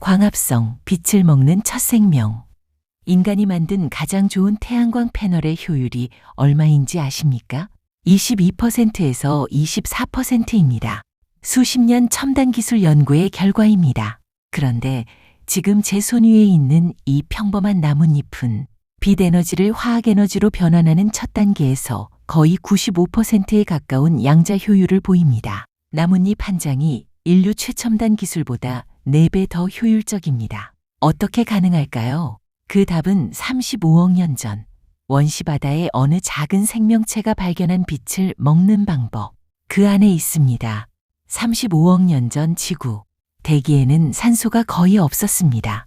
광합성, 빛을 먹는 첫 생명. 인간이 만든 가장 좋은 태양광 패널의 효율이 얼마인지 아십니까? 22%에서 24%입니다. 수십 년 첨단 기술 연구의 결과입니다. 그런데 지금 제 손 위에 있는 이 평범한 나뭇잎은 빛 에너지를 화학 에너지로 변환하는 첫 단계에서 거의 95%에 가까운 양자 효율을 보입니다. 나뭇잎 한 장이 인류 최첨단 기술보다 4배 더 효율적입니다. 어떻게 가능할까요? 그 답은 35억 년 전 원시 바다의 어느 작은 생명체가 발견한 빛을 먹는 방법. 그 안에 있습니다. 35억 년 전 지구. 대기에는 산소가 거의 없었습니다.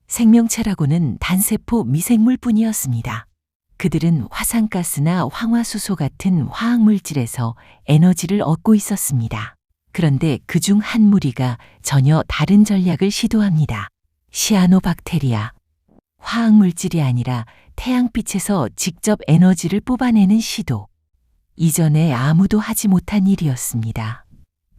생명체라고는 단세포 미생물뿐이었습니다. 그들은 화산가스나 황화수소 같은 화학물질에서 에너지를 얻고 있었습니다. 그런데 그중 한 무리가 전혀 다른 전략을 시도합니다. 시아노박테리아. 화학물질이 아니라 태양빛에서 직접 에너지를 뽑아내는 시도. 이전에 아무도 하지 못한 일이었습니다.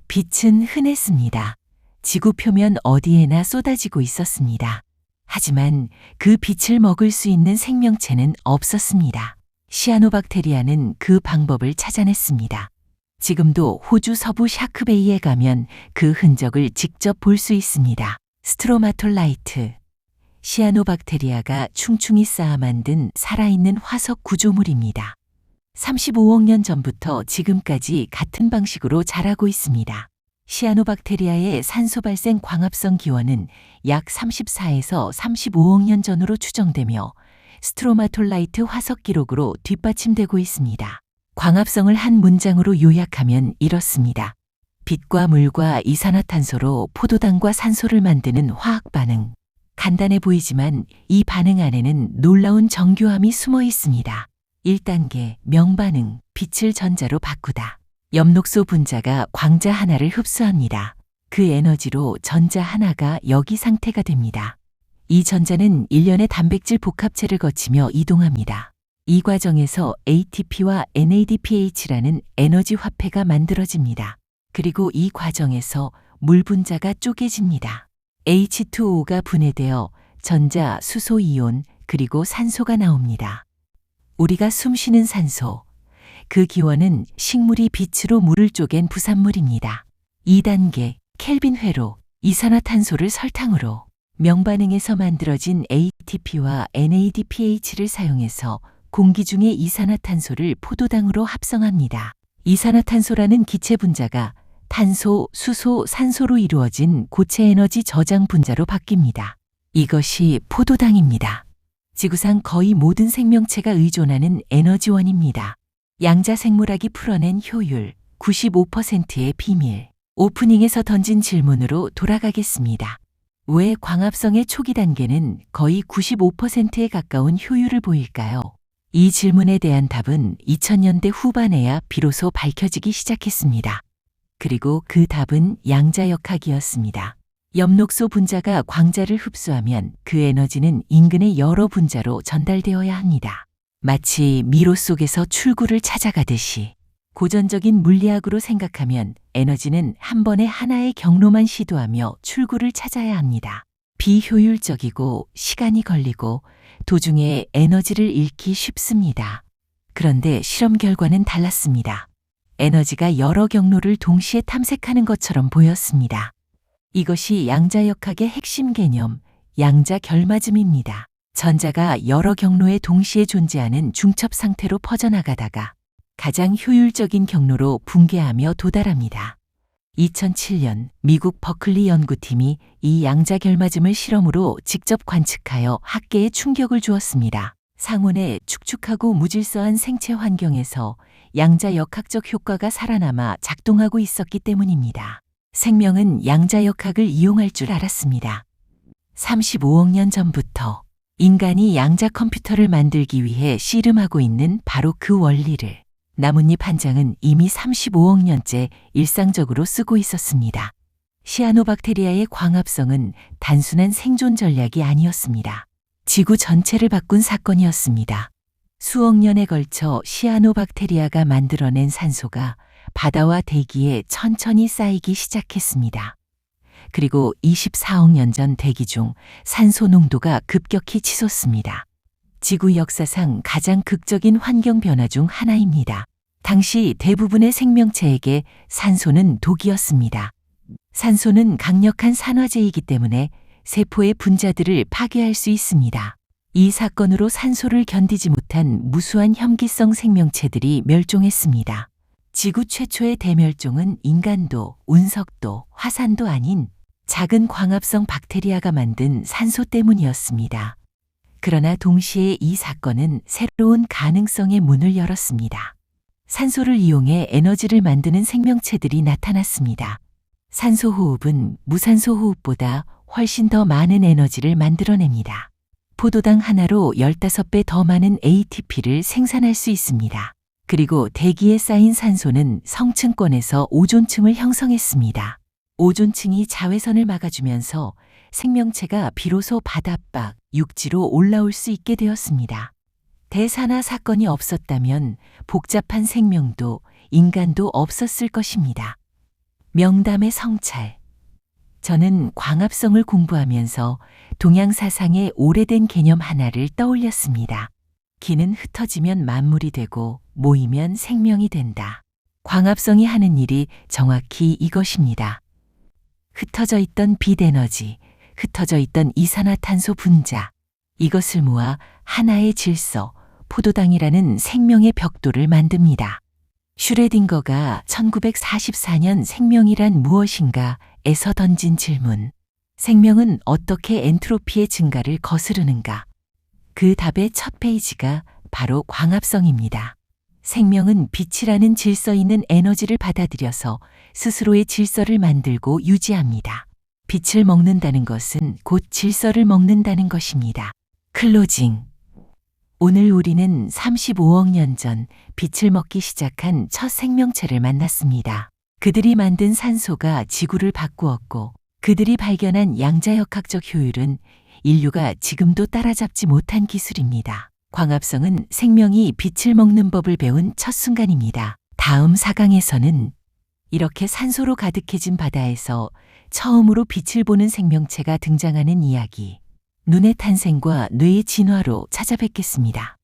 빛은 흔했습니다. 지구 표면 어디에나 쏟아지고 있었습니다. 하지만 그 빛을 먹을 수 있는 생명체는 없었습니다. 시아노박테리아는 그 방법을 찾아냈습니다. 지금도 호주 서부 샤크베이에 가면 그 흔적을 직접 볼 수 있습니다. 스트로마톨라이트. 시아노박테리아가 충충이 쌓아 만든 살아있는 화석 구조물입니다. 35억 년 전부터 지금까지 같은 방식으로 자라고 있습니다. 시아노박테리아의 산소 발생 광합성 기원은 약 34에서 35억 년 전으로 추정되며 스트로마톨라이트 화석 기록으로 뒷받침되고 있습니다. 광합성을 한 문장으로 요약하면 이렇습니다. 빛과 물과 이산화탄소로 포도당과 산소를 만드는 화학 반응. 간단해 보이지만 이 반응 안에는 놀라운 정교함이 숨어 있습니다. 1단계 명반응, 빛을 전자로 바꾸다. 엽록소 분자가 광자 하나를 흡수합니다. 그 에너지로 전자 하나가 역이 상태가 됩니다. 이 전자는 일련의 단백질 복합체를 거치며 이동합니다. 이 과정에서 ATP와 NADPH라는 에너지 화폐가 만들어집니다. 그리고 이 과정에서 물 분자가 쪼개집니다. H2O가 분해되어 전자, 수소 이온, 그리고 산소가 나옵니다. 우리가 숨쉬는 산소. 그 기원은 식물이 빛으로 물을 쪼갠 부산물입니다. 2단계 켈빈 회로, 이산화탄소를 설탕으로. 명반응에서 만들어진 ATP와 NADPH를 사용해서 공기 중의 이산화탄소를 포도당으로 합성합니다. 이산화탄소라는 기체 분자가 탄소, 수소, 산소로 이루어진 고체 에너지 저장 분자로 바뀝니다. 이것이 포도당입니다. 지구상 거의 모든 생명체가 의존하는 에너지원입니다. 양자 생물학이 풀어낸 효율 95%의 비밀. 오프닝에서 던진 질문으로 돌아가겠습니다. 왜 광합성의 초기 단계는 거의 95%에 가까운 효율을 보일까요? 이 질문에 대한 답은 2000년대 후반에야 비로소 밝혀지기 시작했습니다. 그리고 그 답은 양자역학이었습니다. 엽록소 분자가 광자를 흡수하면 그 에너지는 인근의 여러 분자로 전달되어야 합니다. 마치 미로 속에서 출구를 찾아가듯이. 고전적인 물리학으로 생각하면 에너지는 한 번에 하나의 경로만 시도하며 출구를 찾아야 합니다. 비효율적이고 시간이 걸리고 도중에 에너지를 잃기 쉽습니다. 그런데 실험 결과는 달랐습니다. 에너지가 여러 경로를 동시에 탐색하는 것처럼 보였습니다. 이것이 양자역학의 핵심 개념, 양자 결맞음입니다. 전자가 여러 경로에 동시에 존재하는 중첩 상태로 퍼져나가다가 가장 효율적인 경로로 붕괴하며 도달합니다. 2007년 미국 버클리 연구팀이 이 양자 결맞음을 실험으로 직접 관측하여 학계에 충격을 주었습니다. 상온의 축축하고 무질서한 생체 환경에서 양자 역학적 효과가 살아남아 작동하고 있었기 때문입니다. 생명은 양자 역학을 이용할 줄 알았습니다. 35억 년 전부터 인간이 양자 컴퓨터를 만들기 위해 씨름하고 있는 바로 그 원리를 나뭇잎 한 장은 이미 35억 년째 일상적으로 쓰고 있었습니다. 시아노박테리아의 광합성은 단순한 생존 전략이 아니었습니다. 지구 전체를 바꾼 사건이었습니다. 수억 년에 걸쳐 시아노박테리아가 만들어낸 산소가 바다와 대기에 천천히 쌓이기 시작했습니다. 그리고 24억 년 전 대기 중 산소 농도가 급격히 치솟습니다. 지구 역사상 가장 극적인 환경 변화 중 하나입니다. 당시 대부분의 생명체에게 산소는 독이었습니다. 산소는 강력한 산화제이기 때문에 세포의 분자들을 파괴할 수 있습니다. 이 사건으로 산소를 견디지 못한 무수한 혐기성 생명체들이 멸종했습니다. 지구 최초의 대멸종은 인간도, 운석도, 화산도 아닌 작은 광합성 박테리아가 만든 산소 때문이었습니다. 그러나 동시에 이 사건은 새로운 가능성의 문을 열었습니다. 산소를 이용해 에너지를 만드는 생명체들이 나타났습니다. 산소 호흡은 무산소 호흡보다 훨씬 더 많은 에너지를 만들어냅니다. 포도당 하나로 15배 더 많은 ATP를 생산할 수 있습니다. 그리고 대기에 쌓인 산소는 성층권에서 오존층을 형성했습니다. 오존층이 자외선을 막아주면서 생명체가 비로소 바닷박, 육지로 올라올 수 있게 되었습니다. 대산화 사건이 없었다면 복잡한 생명도 인간도 없었을 것입니다. 명담의 성찰. 저는 광합성을 공부하면서 동양 사상의 오래된 개념 하나를 떠올렸습니다. 기는 흩어지면 만물이 되고 모이면 생명이 된다. 광합성이 하는 일이 정확히 이것입니다. 흩어져 있던 빛 에너지, 흩어져 있던 이산화탄소 분자, 이것을 모아 하나의 질서, 포도당이라는 생명의 벽돌을 만듭니다. 슈레딩거가 1944년 생명이란 무엇인가 에서 던진 질문. 생명은 어떻게 엔트로피의 증가를 거스르는가? 그 답의 첫 페이지가 바로 광합성입니다. 생명은 빛이라는 질서 있는 에너지를 받아들여서 스스로의 질서를 만들고 유지합니다. 빛을 먹는다는 것은 곧 질서를 먹는다는 것입니다. 클로징. 오늘 우리는 35억 년 전 빛을 먹기 시작한 첫 생명체를 만났습니다. 그들이 만든 산소가 지구를 바꾸었고 그들이 발견한 양자역학적 효율은 인류가 지금도 따라잡지 못한 기술입니다. 광합성은 생명이 빛을 먹는 법을 배운 첫 순간입니다. 다음 4강에서는 이렇게 산소로 가득해진 바다에서 처음으로 빛을 보는 생명체가 등장하는 이야기, 눈의 탄생과 뇌의 진화로 찾아뵙겠습니다.